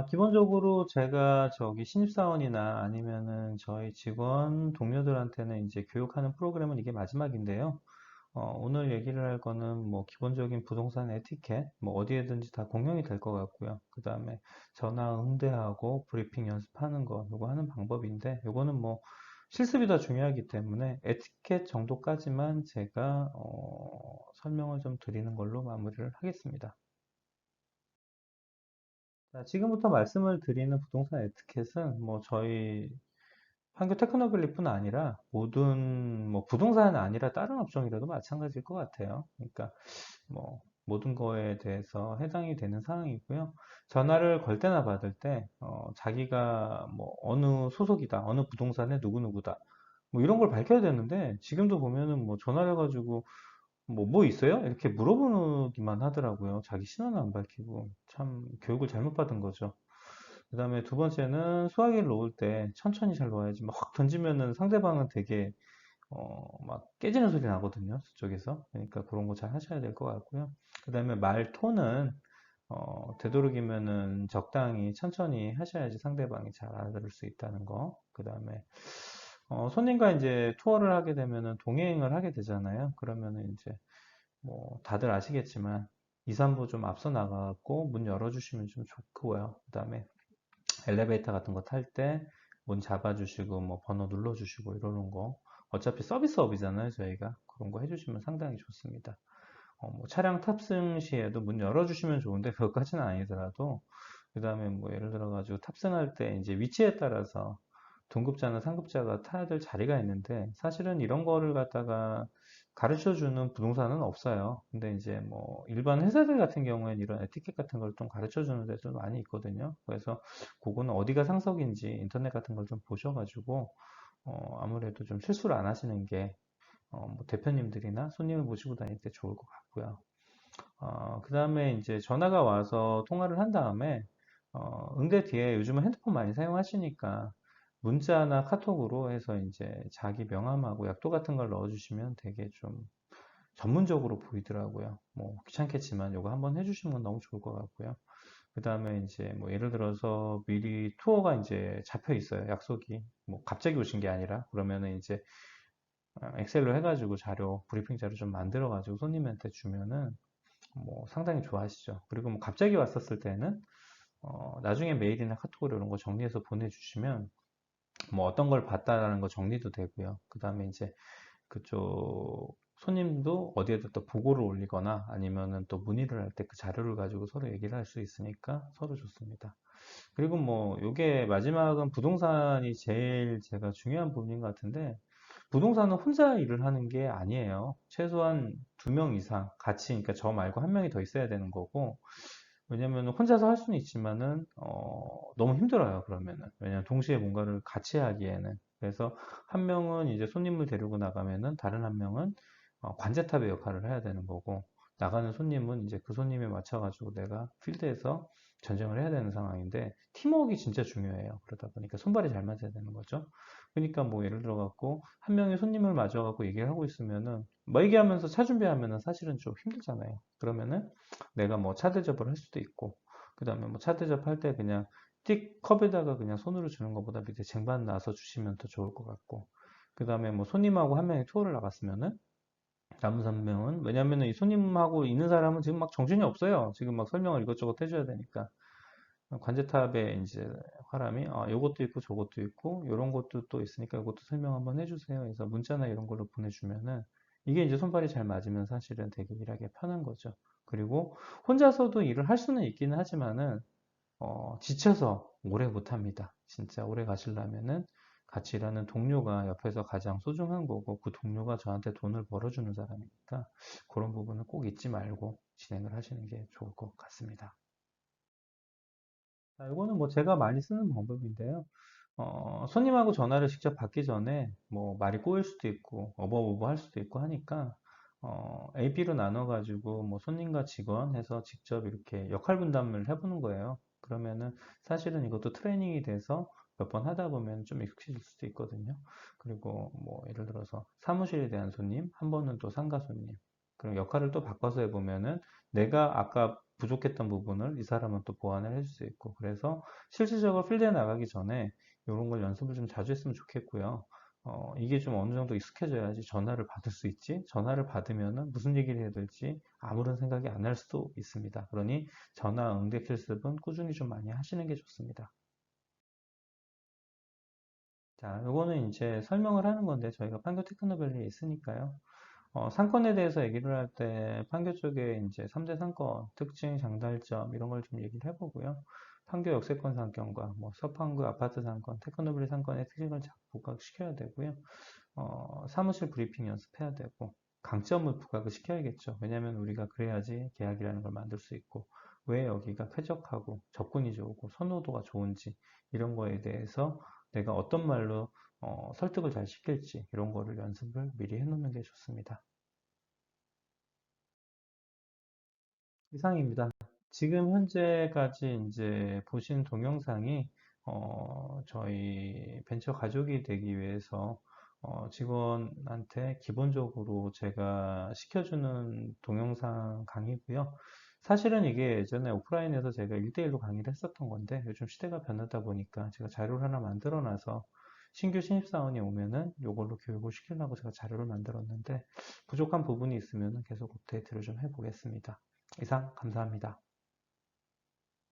기본적으로 제가 저기 신입사원이나 아니면은 저희 직원 동료들한테는 이제 교육하는 프로그램은 이게 마지막인데요. 오늘 얘기를 할 거는 뭐 기본적인 부동산 에티켓, 뭐 어디에든지 다 공용이 될 것 같고요. 그 다음에 전화 응대하고 브리핑 연습하는 거, 요거 하는 방법인데, 요거는 뭐 실습이 더 중요하기 때문에 에티켓 정도까지만 제가 설명을 좀 드리는 걸로 마무리를 하겠습니다. 자, 지금부터 말씀을 드리는 부동산 에티켓은 뭐 저희 판교 테크노밸리뿐 아니라 모든 뭐 부동산 아니라 다른 업종이라도 마찬가지일 것 같아요. 그러니까 뭐 모든 거에 대해서 해당이 되는 상황이고요. 전화를 걸 때나 받을 때 자기가 뭐 어느 소속이다, 어느 부동산의 누구누구다, 뭐 이런 걸 밝혀야 되는데 지금도 보면은 뭐 전화를 해가지고 뭐 있어요? 이렇게 물어보기만 하더라고요. 자기 신원을 안 밝히고 참 교육을 잘못 받은 거죠. 그 다음에 두 번째는 수화기를 놓을 때 천천히 잘 놓아야지 막 확 던지면은 상대방은 되게 막 깨지는 소리 나거든요. 저쪽에서. 그러니까 그런 거 잘 하셔야 될 것 같고요. 그 다음에 말 톤은 되도록이면은 적당히 천천히 하셔야지 상대방이 잘 알아들을 수 있다는 거. 그 다음에 손님과 이제 투어를 하게 되면은 동행을 하게 되잖아요. 그러면은 이제 뭐 다들 아시겠지만 2, 3부 좀 앞서 나가고 문 열어주시면 좀 좋고요. 그 다음에 엘리베이터 같은 거 탈 때 문 잡아주시고 뭐 번호 눌러주시고 이러는 거 어차피 서비스업이잖아요 저희가 그런 거 해주시면 상당히 좋습니다. 뭐 차량 탑승 시에도 문 열어주시면 좋은데 그것까지는 아니더라도 그 다음에 뭐 예를 들어 가지고 탑승할 때 이제 위치에 따라서 등급자나 상급자가 타야 될 자리가 있는데 사실은 이런 거를 갖다가 가르쳐 주는 부동산은 없어요. 근데 이제 뭐 일반 회사들 같은 경우에는 이런 에티켓 같은 걸 좀 가르쳐 주는 데도 많이 있거든요. 그래서 그거는 어디가 상석인지 인터넷 같은 걸 좀 보셔가지고 아무래도 좀 실수를 안 하시는 게 뭐 대표님들이나 손님을 모시고 다닐 때 좋을 것 같고요. 그 다음에 이제 전화가 와서 통화를 한 다음에, 응대 뒤에 요즘은 핸드폰 많이 사용하시니까 문자나 카톡으로 해서 이제 자기 명함하고 약도 같은 걸 넣어주시면 되게 좀 전문적으로 보이더라고요. 뭐 귀찮겠지만 이거 한번 해주시는 건 너무 좋을 것 같고요. 그 다음에 이제 뭐 예를 들어서 미리 투어가 이제 잡혀 있어요. 약속이. 뭐 갑자기 오신 게 아니라 그러면은 이제 엑셀로 해가지고 자료, 브리핑 자료 좀 만들어가지고 손님한테 주면은 뭐 상당히 좋아하시죠. 그리고 뭐 갑자기 왔었을 때는 나중에 메일이나 카톡으로 이런 거 정리해서 보내주시면 뭐 어떤 걸 봤다라는 거 정리도 되고요. 그 다음에 이제 그쪽 손님도 어디에다 또 보고를 올리거나 아니면은 또 문의를 할 때 그 자료를 가지고 서로 얘기를 할 수 있으니까 서로 좋습니다. 그리고 뭐 요게 마지막은 부동산이 제일 제가 중요한 부분인 것 같은데 부동산은 혼자 일을 하는 게 아니에요. 최소한 두 명 이상 같이, 그러니까 저 말고 한 명이 더 있어야 되는 거고, 왜냐면 혼자서 할 수는 있지만은, 너무 힘들어요, 그러면은. 왜냐면 동시에 뭔가를 같이 하기에는. 그래서 한 명은 이제 손님을 데리고 나가면은 다른 한 명은 관제탑의 역할을 해야 되는 거고, 나가는 손님은 이제 그 손님에 맞춰가지고 내가 필드에서 전쟁을 해야 되는 상황인데, 팀워크가 진짜 중요해요. 그러다 보니까 손발이 잘 맞아야 되는 거죠. 그러니까 뭐 예를 들어 갖고 한 명이 손님을 맞아 갖고 얘기를 하고 있으면은 뭐 얘기하면서 차 준비하면은 사실은 좀 힘들잖아요. 그러면은 내가 뭐 차 대접을 할 수도 있고 그다음에 뭐 차 대접할 때 그냥 띡 컵에다가 그냥 손으로 주는 것보다 밑에 쟁반 놔서 주시면 더 좋을 것 같고 그다음에 뭐 손님하고 한 명이 투어를 나갔으면은 남은 3명은 왜냐면은 이 손님하고 있는 사람은 지금 막 정신이 없어요. 지금 막 설명을 이것저것 해줘야 되니까 관제탑에 이제 사람이 요것도 있고 저것도 있고 요런 것도 또 있으니까 이것도 설명 한번 해주세요. 그래서 문자나 이런 걸로 보내주면은 이게 이제 손발이 잘 맞으면 사실은 되게 일하기 편한 거죠. 그리고 혼자서도 일을 할 수는 있기는 하지만은 지쳐서 오래 못 합니다. 진짜 오래 가시려면은 같이 일하는 동료가 옆에서 가장 소중한 거고 그 동료가 저한테 돈을 벌어주는 사람이니까 그런 부분은 꼭 잊지 말고 진행을 하시는 게 좋을 것 같습니다. 자, 이거는 뭐 제가 많이 쓰는 방법인데요. 손님하고 전화를 직접 받기 전에 뭐 말이 꼬일 수도 있고 어버버버 할 수도 있고 하니까 A, B로 나눠가지고 뭐 손님과 직원 해서 직접 이렇게 역할 분담을 해보는 거예요. 그러면은 사실은 이것도 트레이닝이 돼서 몇 번 하다 보면 좀 익숙해질 수도 있거든요. 그리고 뭐 예를 들어서 사무실에 대한 손님, 한 번은 또 상가 손님. 그럼 역할을 또 바꿔서 해보면은 내가 아까 부족했던 부분을 이 사람은 또 보완을 해줄 수 있고, 그래서 실질적으로 필드에 나가기 전에 이런 걸 연습을 좀 자주 했으면 좋겠고요. 이게 좀 어느 정도 익숙해져야지 전화를 받을 수 있지, 전화를 받으면은 무슨 얘기를 해야 될지 아무런 생각이 안 날 수도 있습니다. 그러니 전화 응대 실습은 꾸준히 좀 많이 하시는 게 좋습니다. 자, 요거는 이제 설명을 하는 건데 저희가 판교 테크노밸리에 있으니까요. 상권에 대해서 얘기를 할 때 판교 쪽에 이제 3대 상권, 특징, 장단점 이런 걸 좀 얘기를 해보고요. 판교 역세권 상권과 뭐 서판구 아파트 상권, 테크노밸리 상권의 특징을 잘 부각시켜야 되고요. 사무실 브리핑 연습해야 되고 강점을 부각을 시켜야겠죠. 왜냐하면 우리가 그래야지 계약이라는 걸 만들 수 있고 왜 여기가 쾌적하고 접근이 좋고 선호도가 좋은지 이런 거에 대해서 내가 어떤 말로 설득을 잘 시킬지 이런 거를 연습을 미리 해놓는 게 좋습니다. 이상입니다. 지금 현재까지 이제 보신 동영상이 저희 벤처 가족이 되기 위해서 직원한테 기본적으로 제가 시켜주는 동영상 강의고요. 사실은 이게 예전에 오프라인에서 제가 1대1로 강의를 했었던 건데 요즘 시대가 변하다 보니까 제가 자료를 하나 만들어 놔서 신규 신입사원이 오면은 이걸로 교육을 시키려고 제가 자료를 만들었는데 부족한 부분이 있으면 계속 업데이트를 좀 해보겠습니다. 이상 감사합니다.